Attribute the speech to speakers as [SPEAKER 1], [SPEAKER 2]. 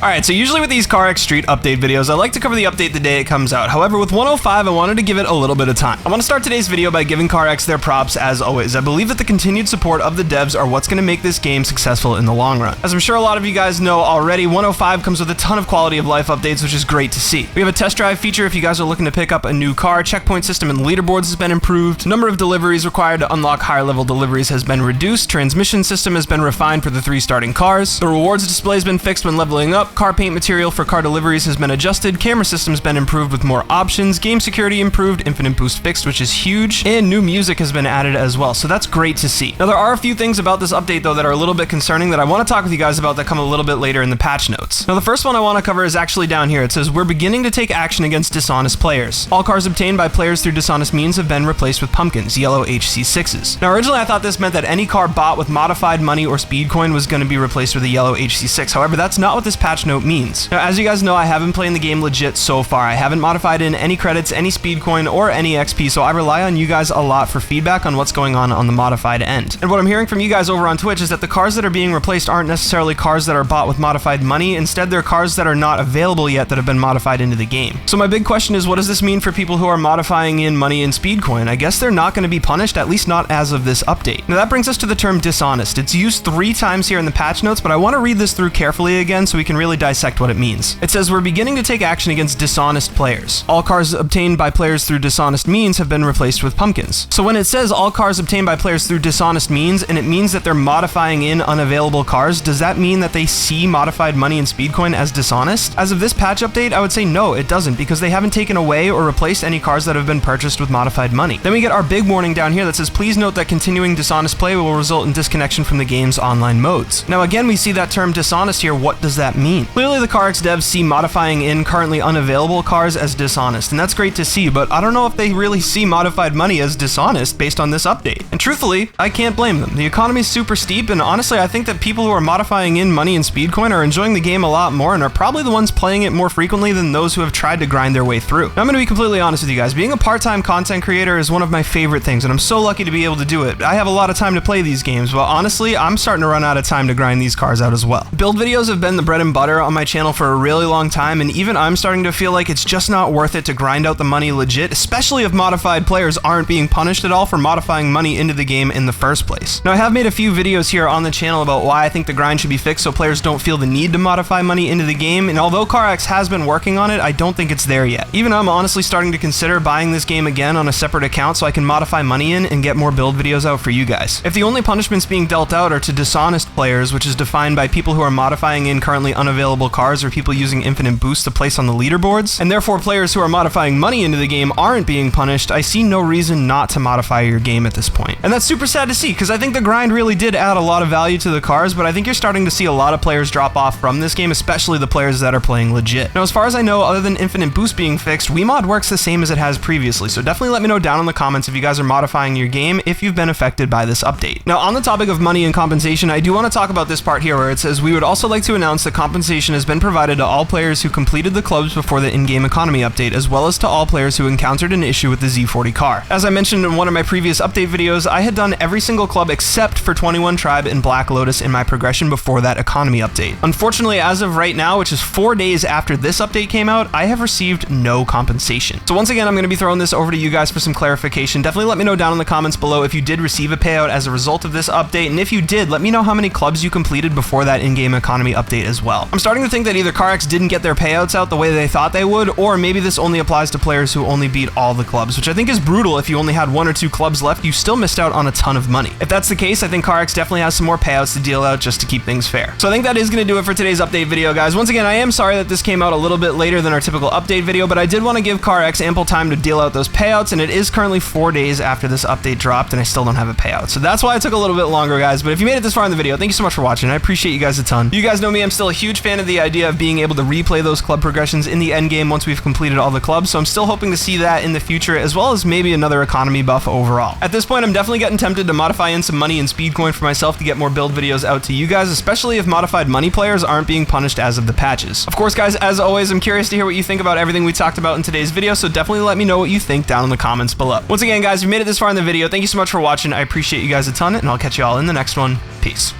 [SPEAKER 1] Alright, so usually with these CarX Street update videos, I like to cover the update the day it comes out. However, with 105, I wanted to give it a little bit of time. I want to start today's video by giving CarX their props as always. I believe that the continued support of the devs are what's going to make this game successful in the long run. As I'm sure a lot of you guys know already, 105 comes with a ton of quality of life updates, which is great to see. We have a test drive feature if you guys are looking to pick up a new car, checkpoint system and leaderboards has been improved, number of deliveries required to unlock higher level deliveries has been reduced, transmission system has been refined for the 3 starting cars, the rewards display has been fixed when leveling up, car paint material for car deliveries has been adjusted, camera system's been improved with more options, game security improved, infinite boost fixed, which is huge, and new music has been added as well, so that's great to see. Now there are a few things about this update though that are a little bit concerning that I want to talk with you guys about that come a little bit later in the patch notes. Now the first one I want to cover is actually down here. It says, we're beginning to take action against dishonest players. All cars obtained by players through dishonest means have been replaced with pumpkins, yellow HC6s. Now originally I thought this meant that any car bought with modified money or speed coin was going to be replaced with a yellow HC6. However, that's not what this patch note means. Now as you guys know, I haven't played the game legit so far. I haven't modified in any credits, any speed coin, or any XP, so I rely on you guys a lot for feedback on what's going on the modified end. And what I'm hearing from you guys over on Twitch is that the cars that are being replaced aren't necessarily cars that are bought with modified money. Instead, they're cars that are not available yet that have been modified into the game. So my big question is, what does this mean for people who are modifying in money and speed coin? I guess they're not going to be punished, at least not as of this update. Now that brings us to the term dishonest. It's used 3 times here in the patch notes, but I want to read this through carefully again so we can really dissect what it means. It says, we're beginning to take action against dishonest players. All cars obtained by players through dishonest means have been replaced with pumpkins. So when it says all cars obtained by players through dishonest means, and it means that they're modifying in unavailable cars, does that mean that they see modified money and speed coin as dishonest? As of this patch update, I would say no, it doesn't, because they haven't taken away or replaced any cars that have been purchased with modified money. Then we get our big warning down here that says, please note that continuing dishonest play will result in disconnection from the game's online modes. Now again, we see that term dishonest here. What does that mean? Clearly the CarX devs see modifying in currently unavailable cars as dishonest, and that's great to see, but I don't know if they really see modified money as dishonest based on this update. And truthfully, I can't blame them. The economy is super steep, and honestly, I think that people who are modifying in money and speed coin are enjoying the game a lot more and are probably the ones playing it more frequently than those who have tried to grind their way through. Now, I'm going to be completely honest with you guys. Being a part-time content creator is one of my favorite things, and I'm so lucky to be able to do it. I have a lot of time to play these games, but honestly, I'm starting to run out of time to grind these cars out as well. Build videos have been the bread and butter on my channel for a really long time, and even I'm starting to feel like it's just not worth it to grind out the money legit, especially if modified players aren't being punished at all for modifying money into the game in the first place. Now, I have made a few videos here on the channel about why I think the grind should be fixed so players don't feel the need to modify money into the game, and although CarX has been working on it, I don't think it's there yet. Even I'm honestly starting to consider buying this game again on a separate account so I can modify money in and get more build videos out for you guys. If the only punishments being dealt out are to dishonest players, which is defined by people who are modifying in currently unavailable cars or people using infinite boost to place on the leaderboards, and therefore players who are modifying money into the game aren't being punished, I see no reason not to modify your game at this point. And that's super sad to see, because I think the grind really did add a lot of value to the cars, but I think you're starting to see a lot of players drop off from this game, especially the players that are playing legit. Now, as far as I know, other than infinite boost being fixed, Wiimod works the same as it has previously, so definitely let me know down in the comments if you guys are modifying your game, if you've been affected by this update. Now, on the topic of money and compensation, I do want to talk about this part here where it says, we would also like to announce that compensation has been provided to all players who completed the clubs before the in-game economy update, as well as to all players who encountered an issue with the Z40 car. As I mentioned in one of my previous update videos, I had done every single club except for 21 Tribe and Black Lotus in my progression before that economy update. Unfortunately, as of right now, which is 4 days after this update came out, I have received no compensation. So once again, I'm going to be throwing this over to you guys for some clarification. Definitely let me know down in the comments below if you did receive a payout as a result of this update, and if you did, let me know how many clubs you completed before that in-game economy update as well. I'm starting to think that either CarX didn't get their payouts out the way they thought they would, or maybe this only applies to players who only beat all the clubs, which I think is brutal. If you only had 1 or 2 clubs left, you still missed out on a ton of money. If that's the case, I think CarX definitely has some more payouts to deal out just to keep things fair. So I think that is going to do it for today's update video, guys. Once again, I am sorry that this came out a little bit later than our typical update video, but I did want to give CarX ample time to deal out those payouts, and it is currently 4 days after this update dropped, and I still don't have a payout. So that's why it took a little bit longer, guys. But if you made it this far in the video, thank you so much for watching. I appreciate you guys a ton. You guys know me, I'm still a huge fan of the idea of being able to replay those club progressions in the end game once we've completed all the clubs, so I'm still hoping to see that in the future, as well as maybe another economy buff overall. At this point, I'm definitely getting tempted to modify in some money and speed coin for myself to get more build videos out to you guys, especially if modified money players aren't being punished as of the patches. Of course, guys, as always, I'm curious to hear what you think about everything we talked about in today's video, so definitely let me know what you think down in the comments below. Once again, guys, if you made it this far in the video, thank you so much for watching. I appreciate you guys a ton, and I'll catch you all in the next one. Peace.